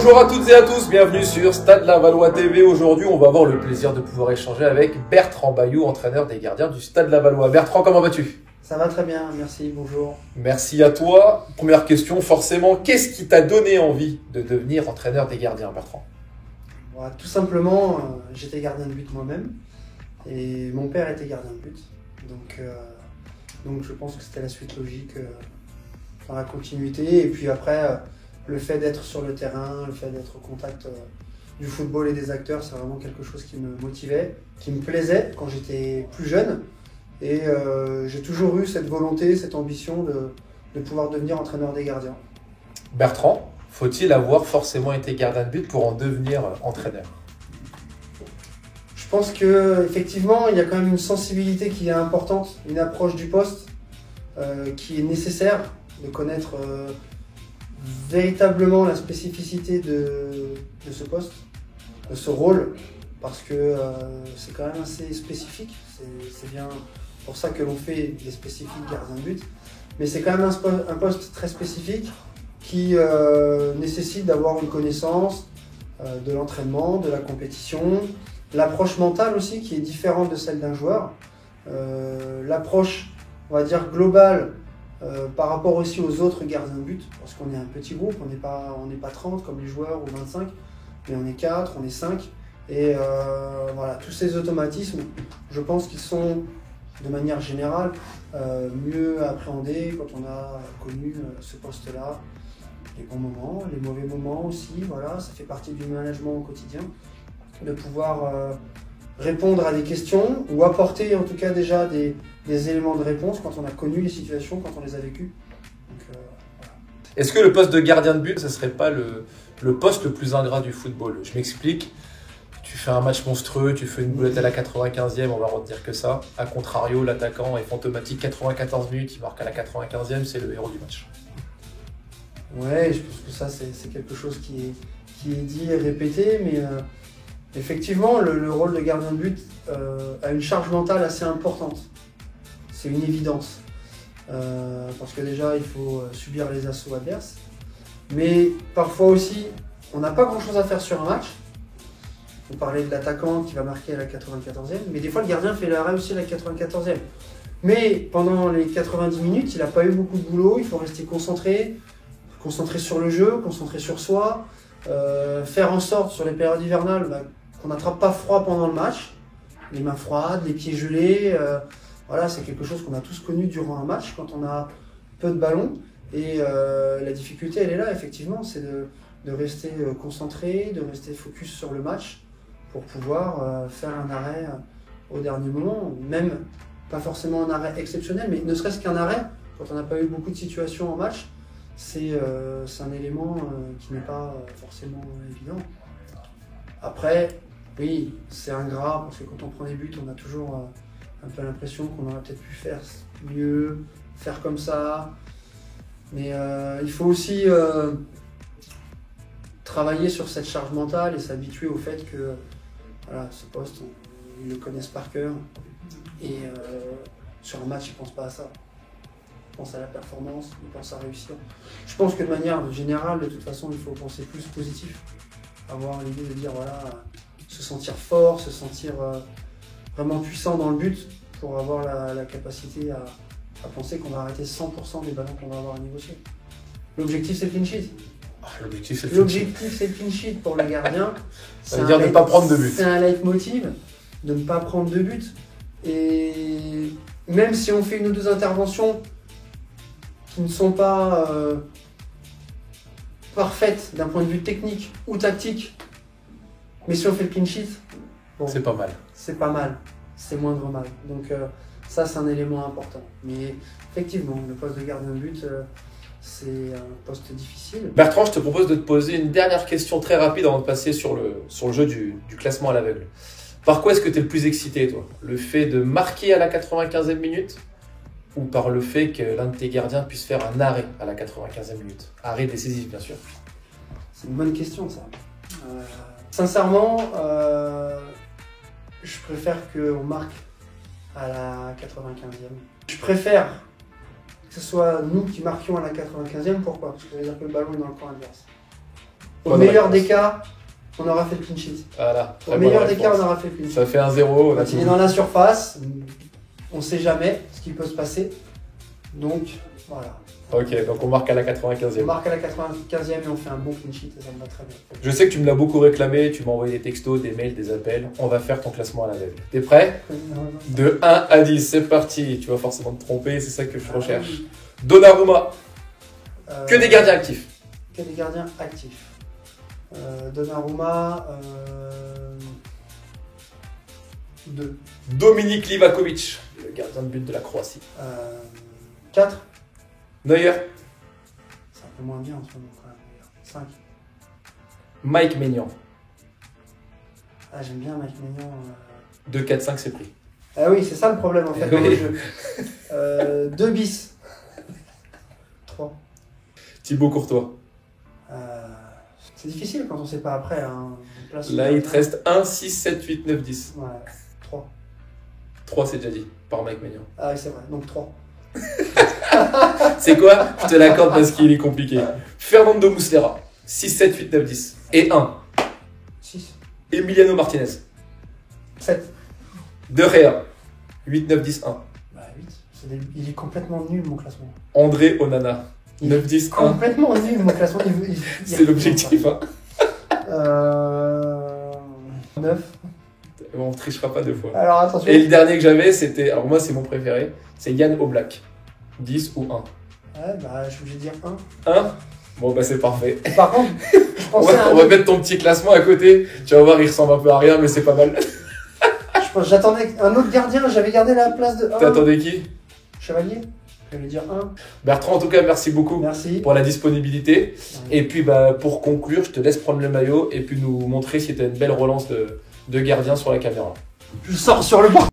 Bonjour à toutes et à tous, bienvenue sur Stade Lavallois TV. Aujourd'hui, on va avoir le plaisir de pouvoir échanger avec Bertrand Bayou, entraîneur des gardiens du Stade Lavallois. Bertrand, comment vas-tu? Ça va très bien, merci, bonjour. Merci à toi. Première question, forcément, qu'est-ce qui t'a donné envie de devenir entraîneur des gardiens, Bertrand? Voilà, tout simplement, j'étais gardien de but moi-même et mon père était gardien de but. Donc je pense que c'était la suite logique dans la continuité. Et puis après, le fait d'être sur le terrain, le fait d'être au contact du football et des acteurs, c'est vraiment quelque chose qui me motivait, qui me plaisait quand j'étais plus jeune. Et j'ai toujours eu cette volonté, cette ambition de pouvoir devenir entraîneur des gardiens. Bertrand, faut-il avoir forcément été gardien de but pour en devenir entraîneur? Je pense qu'effectivement, il y a quand même une sensibilité qui est importante, une approche du poste qui est nécessaire, de connaître véritablement la spécificité de ce poste, de ce rôle, parce que c'est quand même assez spécifique. C'est bien pour ça que l'on fait des spécifiques gardiens de but, mais c'est quand même un poste très spécifique qui nécessite d'avoir une connaissance de l'entraînement, de la compétition, l'approche mentale aussi qui est différente de celle d'un joueur, l'approche, on va dire, globale par rapport aussi aux autres gardiens de but, parce qu'on est un petit groupe, on n'est pas 30 comme les joueurs ou 25, mais on est 4, on est 5, et voilà, tous ces automatismes, je pense qu'ils sont de manière générale mieux appréhendés quand on a connu ce poste-là. Les bons moments, les mauvais moments aussi, voilà, ça fait partie du management au quotidien, de pouvoir répondre à des questions ou apporter en tout cas déjà des éléments de réponse quand on a connu les situations, quand on les a vécues. Voilà. Est-ce que le poste de gardien de but, ce ne serait pas le poste le plus ingrat du football? Je m'explique. Tu fais un match monstrueux, tu fais une boulette à la 95e, on va retenir que ça. A contrario, l'attaquant est fantomatique, 94 minutes, il marque à la 95e, c'est le héros du match. Ouais, je pense que ça c'est quelque chose qui est dit et répété, mais effectivement le rôle de gardien de but a une charge mentale assez importante. C'est une évidence. Parce que déjà il faut subir les assauts adverses, mais parfois aussi on n'a pas grand chose à faire sur un match. On parlait de l'attaquant qui va marquer à la 94e, mais des fois le gardien fait l'arrêt aussi à la 94e. Mais pendant les 90 minutes, il n'a pas eu beaucoup de boulot, il faut rester concentré sur le jeu, concentré sur soi, faire en sorte sur les périodes hivernales qu'on n'attrape pas froid pendant le match, les mains froides, les pieds gelés, voilà, c'est quelque chose qu'on a tous connu durant un match quand on a peu de ballon. Et la difficulté, elle est là, effectivement, c'est de rester concentré, de rester focus sur le match pour pouvoir faire un arrêt au dernier moment, même pas forcément un arrêt exceptionnel, mais ne serait-ce qu'un arrêt, quand on n'a pas eu beaucoup de situations en match, c'est un élément qui n'est pas forcément évident. Après, oui, c'est ingrat, parce que quand on prend des buts, on a toujours un peu l'impression qu'on aurait peut-être pu faire mieux, faire comme ça. Mais il faut aussi travailler sur cette charge mentale et s'habituer au fait que voilà, ce poste, ils le connaissent par cœur. Et sur un match, ils ne pensent pas à ça. Ils pensent à la performance, ils pensent à réussir. Je pense que de manière générale, de toute façon, il faut penser plus positif. Avoir l'idée de dire, voilà, se sentir fort, se sentir vraiment puissant dans le but pour avoir la capacité à penser qu'on va arrêter 100% des ballons qu'on va avoir à négocier. L'objectif, c'est le clean sheet. L'objectif, c'est le clean sheet pour le gardien. Ça veut dire ne pas prendre de but. C'est un leitmotiv de ne pas prendre de but. Et même si on fait une ou deux interventions qui ne sont pas parfaites d'un point de vue technique ou tactique, mais si on fait le clean sheet, bon, c'est pas mal. C'est pas mal, c'est moindre mal. Donc ça, c'est un élément important. Mais effectivement, le poste de gardien de but, c'est un poste difficile. Bertrand, je te propose de te poser une dernière question très rapide avant de passer sur le jeu du classement à l'aveugle. Par quoi est-ce que tu es le plus excité, toi? Le fait de marquer à la 95e minute ou par le fait que l'un de tes gardiens puisse faire un arrêt à la 95e minute? Arrêt décisif, bien sûr. C'est une bonne question, ça. Sincèrement, je préfère qu'on marque à la 95e. Je préfère que ce soit nous qui marquions à la 95e. Pourquoi? Parce que ça veut dire que le ballon est dans le camp adverse. Au Bonne meilleur réponse. des cas, on aura fait le clean sheet. Voilà. Au très meilleur bonne des cas, réponse. on aura fait le clean sheet. Ça fait 1-0. Quand il est dans la surface, on ne sait jamais ce qui peut se passer. Donc, voilà. Ok, donc on marque à la On 95e. marque à la 95e et on fait un bon clean sheet et ça me va très bien. Je sais que tu me l'as beaucoup réclamé, tu m'as envoyé des textos, des mails, des appels. On va faire ton classement à l'aveugle. T'es prêt? De 1 à 10, c'est parti. Tu vas forcément te tromper, c'est ça que je recherche. Donnarumma, que des gardiens actifs. Que des gardiens actifs. Donnarumma, 2. Dominik Livakovic, le gardien de but de la Croatie. 4. Neuer, C'est un peu moins bien en ce moment quand même. 5. Mike Maignan. Ah, j'aime bien Mike Maignan. 2, 4, 5, c'est pris. Ah oui, c'est ça le problème en fait dans Oui. le jeu. 2 bis. 3. Thibaut Courtois. C'est difficile quand on ne sait pas après. Hein. Là, il te reste 1, 6, 7, 8, 9, 10. Ouais, 3. 3, c'est déjà dit, par Mike Maignan. Ah oui, c'est vrai, donc 3. C'est quoi? Je te l'accorde parce qu'il est compliqué. Fernando Muslera, 6, 7, 8, 9, 10. Et 1. 6. Emiliano Martinez. 7. De Gea, 8, 9, 10, 1. Bah 8. Il est complètement nul mon classement. André Onana, Il 9, 10, 1. Complètement nul mon classement. C'est l'objectif, hein. 9. On ne trichera pas 2 fois. Alors attention. Et le dernier que j'avais, c'était. Alors, moi, c'est mon préféré. C'est Yann Oblak. 10 ou 1. Ouais, bah je suis obligé de dire 1. 1. Bon, bah, c'est parfait. Par contre, je On pensais à va, un on va autre. mettre ton petit classement à côté. Tu vas voir, il ressemble un peu à rien, mais c'est pas mal. J'attendais un autre gardien. J'avais gardé la place de 1. T'attendais qui? Chevalier. Je vais dire 1. Bertrand, en tout cas, merci beaucoup Merci. pour la disponibilité. Et puis, bah, pour conclure, je te laisse prendre le maillot et puis nous montrer si tu as une belle relance de gardien sur la caméra. Je sors sur le banc.